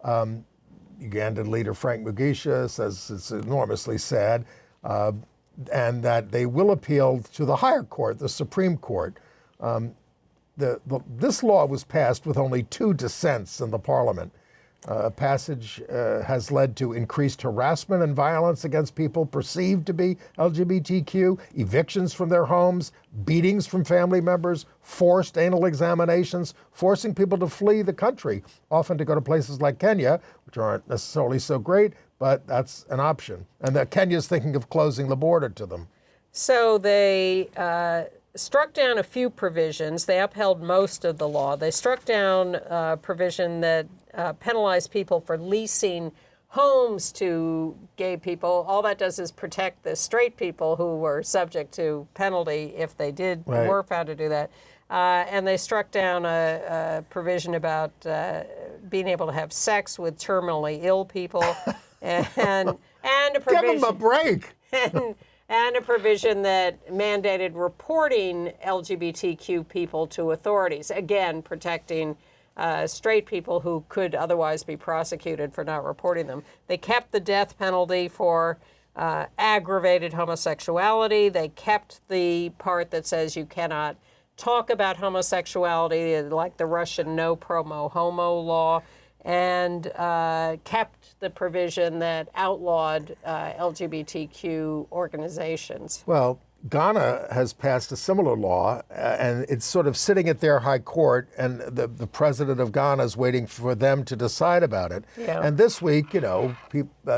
Speaker 2: Ugandan leader Frank Mugisha says it's enormously sad, and that they will appeal to the higher court, the Supreme Court. This law was passed with only 2 dissents in the parliament. Passage has led to increased harassment and violence against people perceived to be LGBTQ, evictions from their homes, beatings from family members, forced anal examinations, forcing people to flee the country, often to go to places like Kenya, which aren't necessarily so great, but that's an option. And that Kenya's thinking of closing the border to them.
Speaker 3: So they struck down a few provisions. They upheld most of the law. They struck down a provision that penalized people for leasing homes to gay people. All that does is protect the straight people who were subject to penalty if they were found to do that. And they struck down a provision about being able to have sex with terminally ill people, and a provision.
Speaker 2: Give them a break.
Speaker 3: And a provision that mandated reporting LGBTQ people to authorities, again, protecting straight people who could otherwise be prosecuted for not reporting them. They kept the death penalty for aggravated homosexuality. They kept the part that says you cannot talk about homosexuality, like the Russian no promo homo law, and kept the provision that outlawed LGBTQ organizations.
Speaker 2: Well, Ghana has passed a similar law, and it's sort of sitting at their high court, and the president of Ghana is waiting for them to decide about it.
Speaker 3: Yeah.
Speaker 2: And this week,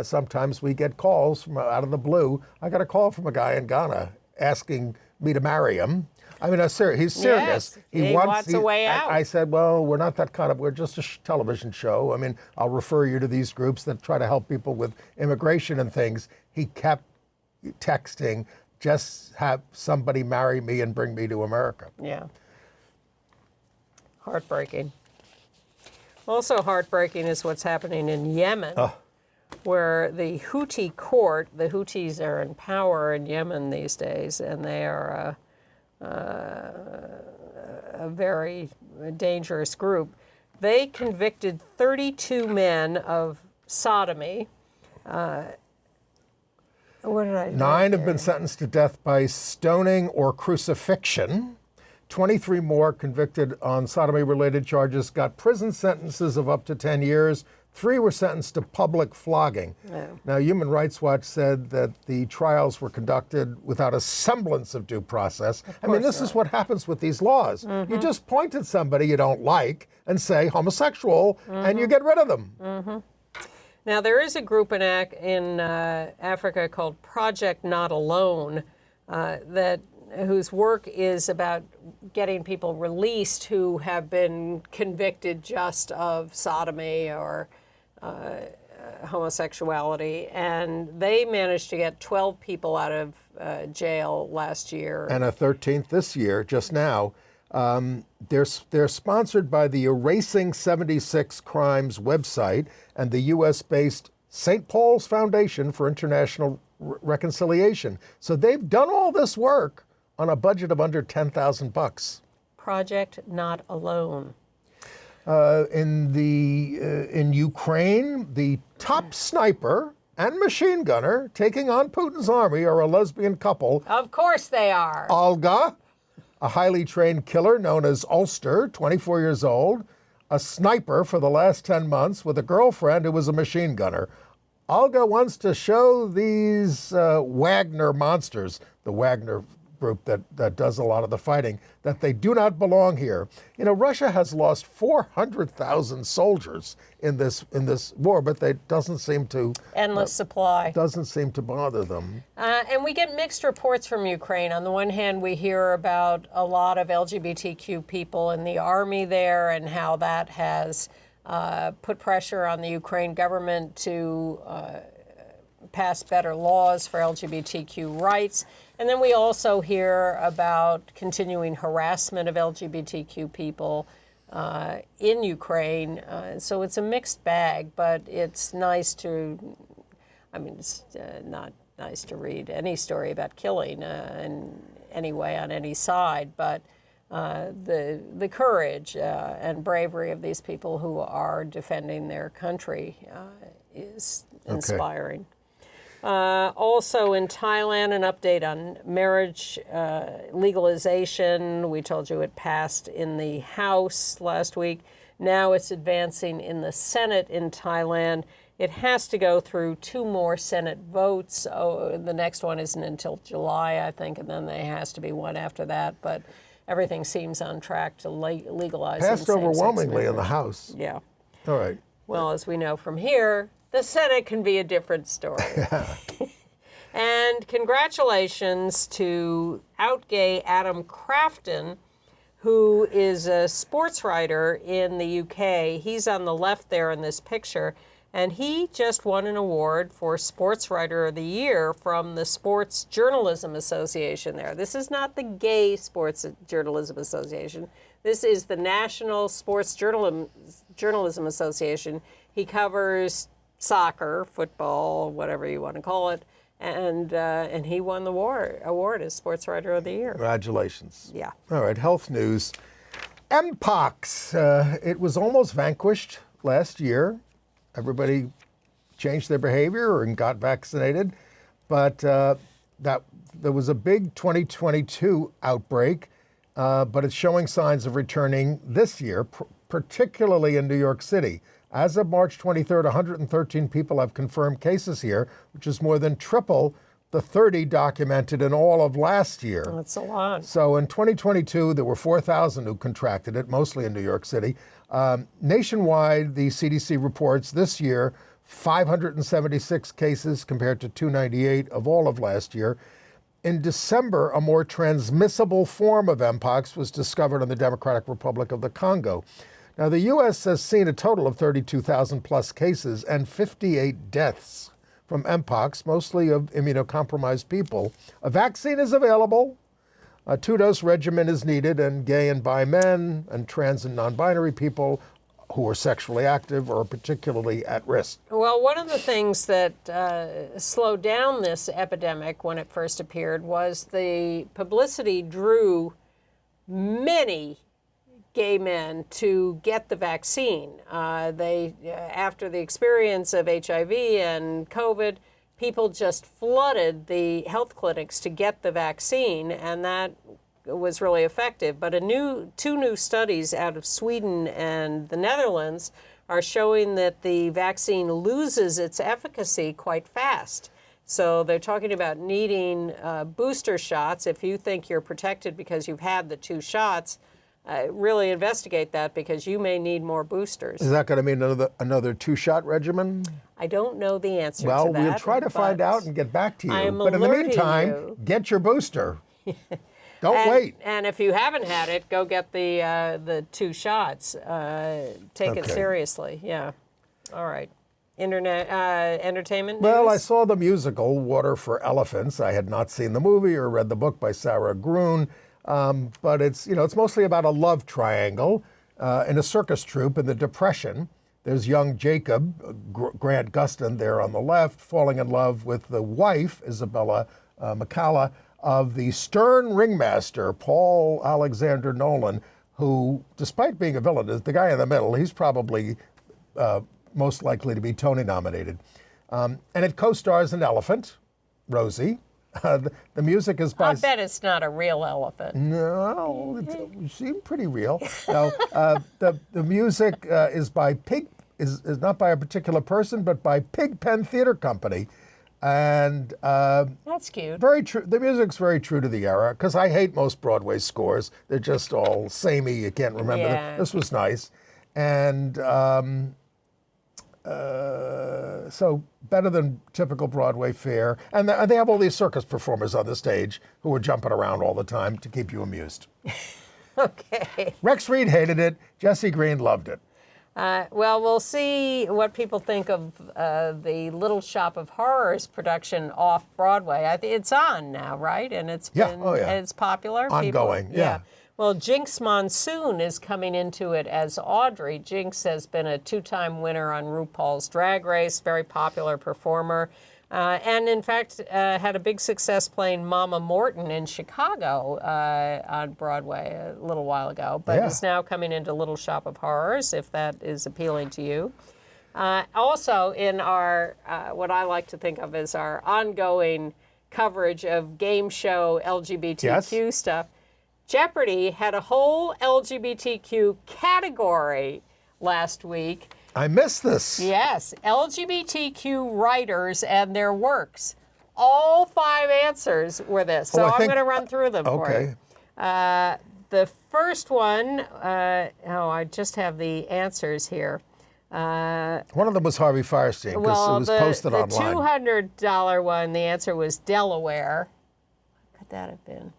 Speaker 2: sometimes we get calls from out of the blue. I got a call from a guy in Ghana asking me to marry him. I mean, he's serious.
Speaker 3: Yes, he wants a way out.
Speaker 2: I said, well, we're not that kind of, we're just a television show. I mean, I'll refer you to these groups that try to help people with immigration and things. He kept texting, just have somebody marry me and bring me to America.
Speaker 3: Yeah. Heartbreaking. Also heartbreaking is what's happening in Yemen, where the Houthi court, the Houthis are in power in Yemen these days, and they are a very dangerous group. They convicted 32 men of sodomy. What did I do?
Speaker 2: 9 have been sentenced to death by stoning or crucifixion. 23 more convicted on sodomy-related charges got prison sentences of up to 10 years. 3 were sentenced to public flogging.
Speaker 3: Yeah.
Speaker 2: Now, Human Rights Watch said that the trials were conducted without a semblance of due process. I mean, this is what happens with these laws. You just point at somebody you don't like and say homosexual, and you get rid of them.
Speaker 3: Now, there is a group in Africa called Project Not Alone that whose work is about getting people released who have been convicted just of sodomy or homosexuality, and they managed to get 12 people out of jail last year.
Speaker 2: And a 13th this year, just now. They're sponsored by the Erasing 76 Crimes website and the U.S.-based St. Paul's Foundation for International Reconciliation. So they've done all this work on a budget of under $10,000.
Speaker 3: Project Not Alone.
Speaker 2: In Ukraine, the top sniper and machine gunner taking on Putin's army are a lesbian couple.
Speaker 3: Of course they are.
Speaker 2: Olga, a highly trained killer known as Ulster, 24 years old, a sniper for the last 10 months with a girlfriend who was a machine gunner. Olga wants to show these Wagner monsters, the Wagner group that does a lot of the fighting, that they do not belong here. You know, Russia has lost 400,000 soldiers in this war, but they doesn't seem to
Speaker 3: endless supply
Speaker 2: doesn't seem to bother them.
Speaker 3: And we get mixed reports from Ukraine. On the one hand, we hear about a lot of LGBTQ people in the army there and how that has put pressure on the Ukraine government to pass better laws for LGBTQ rights. And then we also hear about continuing harassment of LGBTQ people in Ukraine. So it's a mixed bag, but it's nice to, it's not nice to read any story about killing in any way on any side, but the courage and bravery of these people who are defending their country is inspiring. Okay. Also in Thailand, an update on marriage legalization. We told you it passed in the House last week. Now it's advancing in the Senate in Thailand. It has to go through 2 more Senate votes. The next one isn't until July, I think, and then there has to be one after that. But everything seems on track to legalize.
Speaker 2: Passed overwhelmingly in the House.
Speaker 3: Yeah.
Speaker 2: All right.
Speaker 3: Well, as we know from here, the Senate can be a different story. And congratulations to out gay Adam Crafton, who is a sports writer in the UK. He's on the left there in this picture, and he just won an award for Sports Writer of the Year from the Sports Journalism Association there. This is not the Gay Sports Journalism Association. This is the National Sports Journalism Association. He covers soccer, football, whatever you want to call it, and he won the award as Sports Writer of the Year.
Speaker 2: Congratulations.
Speaker 3: Yeah.
Speaker 2: All right, health news. Mpox, it was almost vanquished last year. Everybody changed their behavior and got vaccinated, but there was a big 2022 outbreak, but it's showing signs of returning this year, particularly in New York City. As of March 23rd, 113 people have confirmed cases here, which is more than triple the 30 documented in all of last year.
Speaker 3: That's a lot.
Speaker 2: So in 2022, there were 4,000 who contracted it, mostly in New York City. Nationwide, the CDC reports this year 576 cases compared to 298 of all of last year. In December, a more transmissible form of Mpox was discovered in the Democratic Republic of the Congo. Now, the U.S. has seen a total of 32,000 plus cases and 58 deaths from Mpox, mostly of immunocompromised people. A vaccine is available. A 2-dose regimen is needed, and gay and bi men and trans and non-binary people who are sexually active are particularly at risk.
Speaker 3: Well, one of the things that slowed down this epidemic when it first appeared was the publicity drew many gay men to get the vaccine. After the experience of HIV and COVID, people just flooded the health clinics to get the vaccine, and that was really effective. But two new studies out of Sweden and the Netherlands are showing that the vaccine loses its efficacy quite fast. So they're talking about needing booster shots. If you think you're protected because you've had the 2 shots, really investigate that, because you may need more boosters.
Speaker 2: Is that going to mean another 2-shot regimen?
Speaker 3: I don't know the answer to that.
Speaker 2: Well, we'll try to find out and get back to you.
Speaker 3: I am
Speaker 2: but in the
Speaker 3: alerting
Speaker 2: meantime,
Speaker 3: you.
Speaker 2: get your booster. Don't wait.
Speaker 3: And if you haven't had it, go get the 2 shots. Take it seriously. Yeah. All right. Internet entertainment news?
Speaker 2: Well, I saw the musical Water for Elephants. I had not seen the movie or read the book by Sarah Gruen, but it's mostly about a love triangle in a circus troupe in the Depression. There's young Jacob, Grant Gustin there on the left, falling in love with the wife, Isabella McCalla, of the stern ringmaster, Paul Alexander Nolan, who, despite being a villain, is the guy in the middle. He's probably most likely to be Tony nominated. And it co-stars an elephant, Rosie. The music is by...
Speaker 3: I bet it's not a real elephant.
Speaker 2: No, it seemed pretty real. No, the music is by is not by a particular person, but by Pigpen Theater Company. And
Speaker 3: that's cute.
Speaker 2: Very true. The music's very true to the era, because I hate most Broadway scores. They're just all samey. You can't remember them. This was nice. And so better than typical Broadway fare. And they have all these circus performers on the stage who are jumping around all the time to keep you amused.
Speaker 3: Okay.
Speaker 2: Rex Reed hated it. Jesse Green loved it.
Speaker 3: Well, we'll see what people think of the Little Shop of Horrors production off Broadway. I think it's on now, right? And it's been it's popular.
Speaker 2: Ongoing, yeah.
Speaker 3: Well, Jinx Monsoon is coming into it as Audrey. Jinx has been a 2-time winner on RuPaul's Drag Race, very popular performer. And in fact, had a big success playing Mama Morton in Chicago on Broadway a little while ago, but is now coming into Little Shop of Horrors, if that is appealing to you. Also, in our, what I like to think of as our ongoing coverage of game show LGBTQ stuff, Jeopardy had a whole LGBTQ category last week.
Speaker 2: I missed this.
Speaker 3: Yes, LGBTQ writers and their works. All 5 answers were this. So I'm going to run through them for you. The first one, I just have the answers here.
Speaker 2: One of them was Harvey Firestein, because it was posted online.
Speaker 3: The $200 one, the answer was Delaware. What could that have been?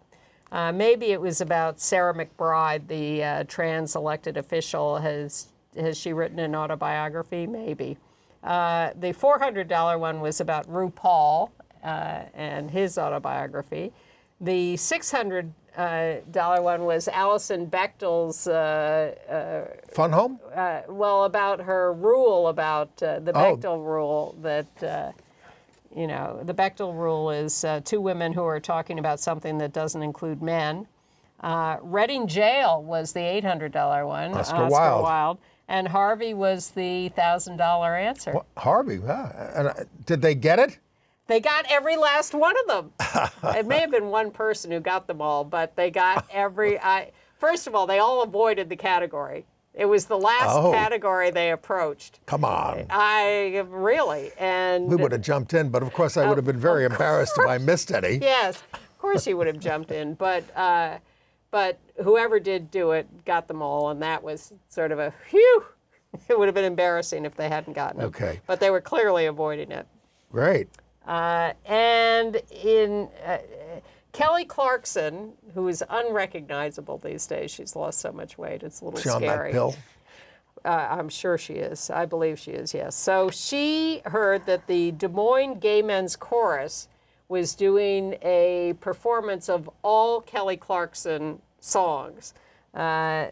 Speaker 3: Maybe it was about Sarah McBride, the trans elected official. Has she written an autobiography? Maybe. The $400 one was about RuPaul and his autobiography. The $600 one was Alison Bechdel's...
Speaker 2: Fun Home?
Speaker 3: Well, about her rule, about the Bechdel rule that... the Bechdel rule is 2 women who are talking about something that doesn't include men. Reading Jail was the $800 one.
Speaker 2: Oscar Wilde.
Speaker 3: And Harvey was the $1,000 answer.
Speaker 2: Well, Harvey, and did they get it?
Speaker 3: They got every last one of them. It may have been one person who got them all, but they got every... First of all, they all avoided the category. It was the last category they approached.
Speaker 2: Come on.
Speaker 3: Really. And
Speaker 2: we would have jumped in, but of course I would have been very embarrassed if I missed any.
Speaker 3: Yes, of course you would have jumped in, but whoever did do it got them all, and that was sort of a phew. It would have been embarrassing if they hadn't gotten it.
Speaker 2: Okay.
Speaker 3: But they were clearly avoiding it.
Speaker 2: Great.
Speaker 3: And in... Kelly Clarkson, who is unrecognizable these days, she's lost so much weight, it's a little scary.
Speaker 2: She on that pill?
Speaker 3: I'm sure she is. I believe she is, yes. So she heard that the Des Moines Gay Men's Chorus was doing a performance of all Kelly Clarkson songs. And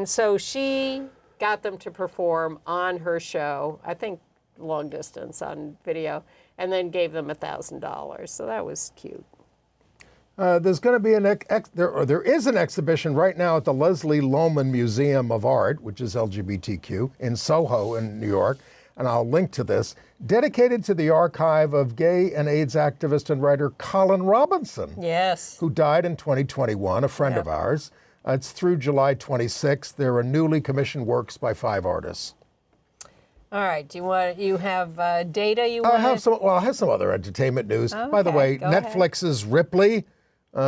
Speaker 3: so she got them to perform on her show, I think long distance on video, and then gave them $1,000. So that was cute.
Speaker 2: There's going to be there is an exhibition right now at the Leslie Lohman Museum of Art, which is LGBTQ, in Soho in New York, and I'll link to this, dedicated to the archive of gay and AIDS activist and writer Colin Robinson.
Speaker 3: Yes. Who
Speaker 2: died in 2021, a friend of ours. It's through July 26th. There are newly commissioned works by 5 artists.
Speaker 3: All right. You have data you want?
Speaker 2: I have some other entertainment news. Okay, by the way, Netflix's Ripley,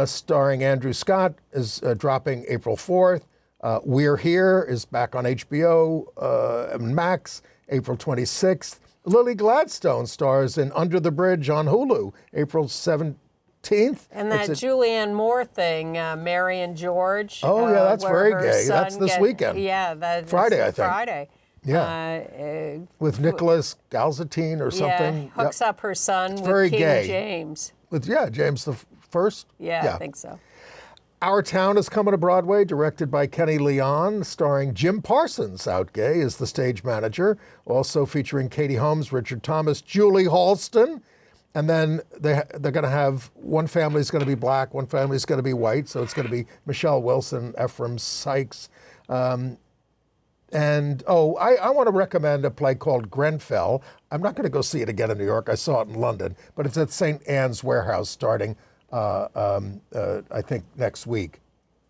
Speaker 2: starring Andrew Scott, is dropping April 4th. We're Here is back on HBO and Max, April 26th. Lily Gladstone stars in Under the Bridge on Hulu, April 7th. 14th.
Speaker 3: And that Julianne Moore thing, Mary and George.
Speaker 2: Oh, yeah, that's
Speaker 3: where
Speaker 2: very
Speaker 3: her
Speaker 2: gay.
Speaker 3: son
Speaker 2: That's this weekend.
Speaker 3: Yeah, that's
Speaker 2: Friday, I think.
Speaker 3: Friday.
Speaker 2: Yeah. With Nicholas Galzatine or something.
Speaker 3: Yeah, hooks up her son with
Speaker 2: very
Speaker 3: King
Speaker 2: gay.
Speaker 3: James.
Speaker 2: With, James the First.
Speaker 3: Yeah, I think so.
Speaker 2: Our Town is coming to Broadway, directed by Kenny Leon, starring Jim Parsons, out gay, as the stage manager, also featuring Katie Holmes, Richard Thomas, Julie Halston, and then they're going to have one family's going to be black, one family's going to be white, so it's going to be Michelle Wilson, Ephraim Sykes. I want to recommend a play called Grenfell. I'm not going to go see it again in New York. I saw it in London, but it's at St. Anne's Warehouse starting I think next week.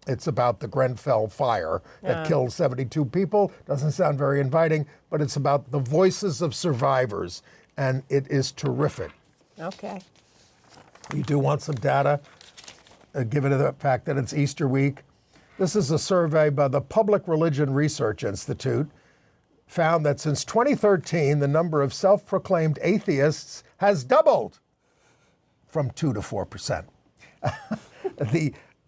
Speaker 2: It's about the Grenfell fire that killed 72 people. Doesn't sound very inviting, but it's about the voices of survivors, and it is terrific.
Speaker 3: Okay.
Speaker 2: You do want some data, given the fact that it's Easter week. This is a survey by the Public Religion Research Institute, found that since 2013, the number of self-proclaimed atheists has doubled from 2 to 4%.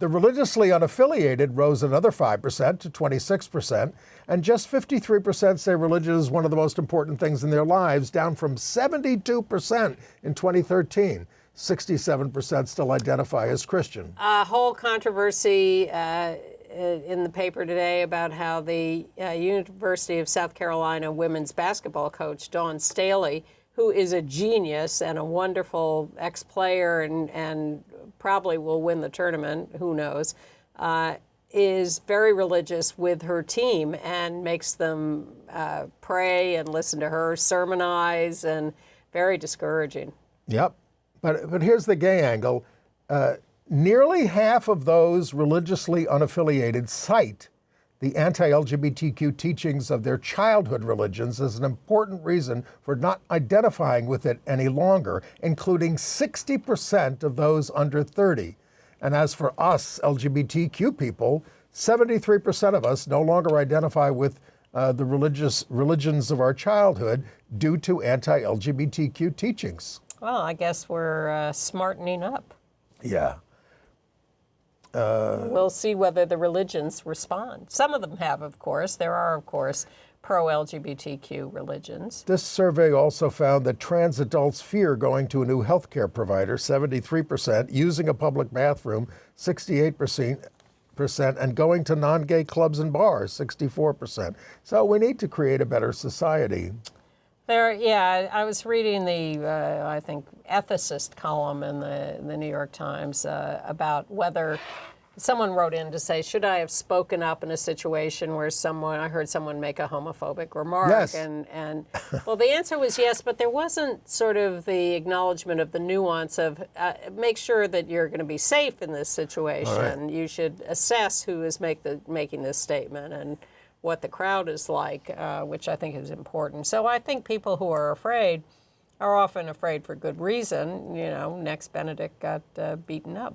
Speaker 2: The religiously unaffiliated rose another 5% to 26%, and just 53% say religion is one of the most important things in their lives, down from 72% in 2013. 67% still identify as Christian.
Speaker 3: A whole controversy in the paper today about how the University of South Carolina women's basketball coach, Dawn Staley, who is a genius and a wonderful ex-player and probably will win the tournament, who knows, is very religious with her team and makes them pray and listen to her sermonize, and very discouraging.
Speaker 2: Yep. But here's the gay angle. Nearly half of those religiously unaffiliated cite the anti-LGBTQ teachings of their childhood religions as an important reason for not identifying with it any longer, including 60% of those under 30. And as for us LGBTQ people, 73% of us no longer identify with the religions of our childhood due to anti-LGBTQ teachings.
Speaker 3: Well, I guess we're smartening up.
Speaker 2: Yeah.
Speaker 3: We'll see whether the religions respond. Some of them have, of course. There are, of course, pro-LGBTQ religions.
Speaker 2: This survey also found that trans adults fear going to a new healthcare provider, 73%, using a public bathroom, 68%, and going to non-gay clubs and bars, 64%. So we need to create a better society.
Speaker 3: I was reading the, I think, ethicist column in the New York Times about whether someone wrote in to say, should I have spoken up in a situation where I heard someone make a homophobic remark?
Speaker 2: Yes.
Speaker 3: And well, the answer was yes, but there wasn't sort of the acknowledgement of the nuance of make sure that you're going to be safe in this situation. Right. You should assess who is making this statement and what the crowd is like, which I think is important. So I think people who are afraid are often afraid for good reason. You know, next Benedict got beaten up.